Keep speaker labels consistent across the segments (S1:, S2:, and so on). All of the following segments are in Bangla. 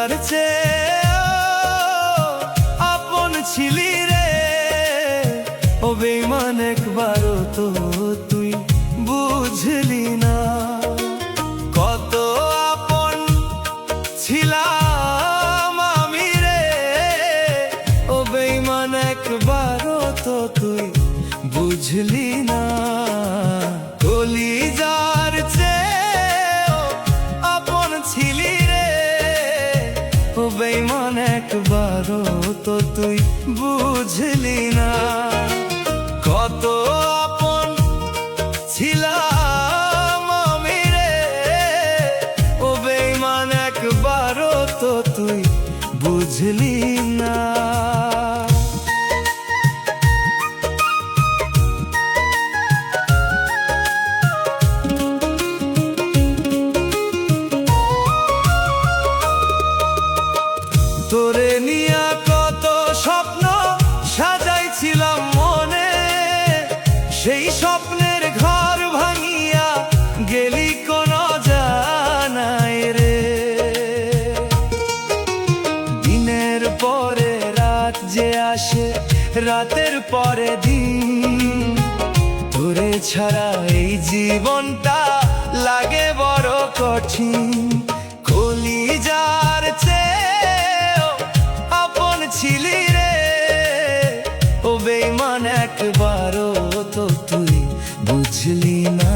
S1: যার চেয়ে আপন ছিলি রে, ও বেঈমান একবারও তো তুই বুঝলি না। কত আপন ছিলাম আমি রে, ও বেঈমান একবারও তো তুই বুঝলি না। কলিজার চেয়ে আপন ছিলি রে, ও বেঈমান একবারও তো তুই বুঝলি না। কত আপন ছিলাম আমি রে, ও বেঈমান একবারও তো তুই বুঝলি না। তোরে নিয়া কত স্বপ্ন সাজাইছিলাম মনে, সেই স্বপ্নের ঘর ভাঙিয়া গেলি কোন জানাই রে। দিনের পরে রাত যে আসে, রাতের পরে দিন, তোরে ছাড়া এই জীবনটা লাগে বড় কঠিন। কলিজার চেয়ে আপন ছিলি রে, ও বেঈমান একবারও তো তুই বুঝলি না।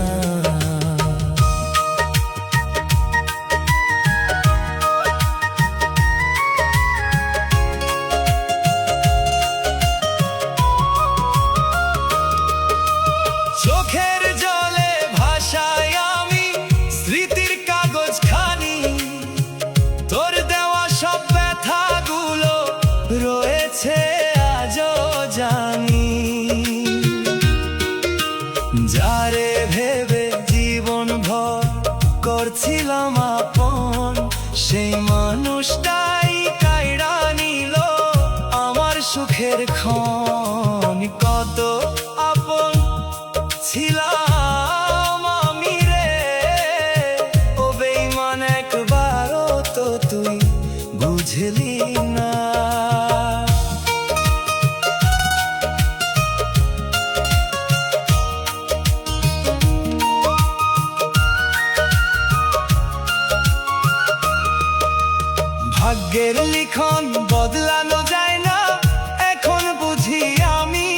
S1: চোখের জলে ভাসাই আমি স্মৃতির কাগজ খানি, তোর দেওয়া সব ব্যথাগুলো রয়েছে আজও জানি। যারে ভেবে জীবন ভর করছিলাম আপন, সেই মানুষটাই কাইড়া নিল আমার সুখের ক্ষণ। কত আপন ছিলাম আমি রে, ও বেঈমান একবারও তো তুই বুঝলি না। ভাগ্যের লিখন বদলানো যায় না এখন বুঝি আমি,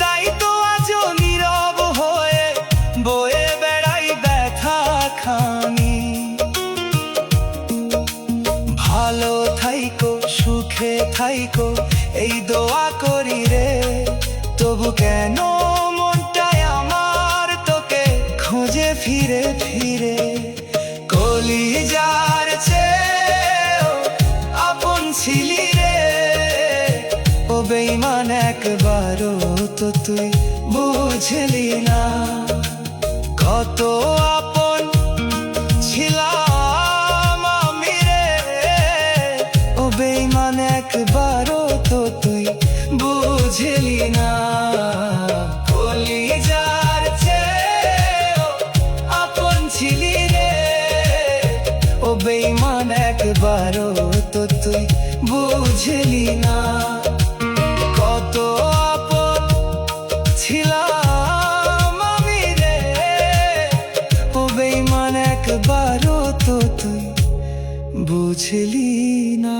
S1: তাই তো আজও নীরব হয়ে বয়ে বেড়াই ব্যথা খানি। ভালো থাইকো সুখে থাইকো এই দোয়া করি রে, তবু কেন মনটায় আমার তোকে খোঁজে ফিরে ফিরে। কলিজার চেয়ে আপন ছিলি রে, ও বেঈমান একবারও তো তুই বুঝলি না। কত আপন ছিলাম আমি রে, ও বেঈমান একবারও তো তুই বুঝলি না। কলিজার চেয়ে আপন ছিলি রে, ও বেঈমান একবারও তো তুই বুঝলি না। কত আপন ছিলাম আমি রে, ও বেঈমান একবারও তো তুই বুঝলি না।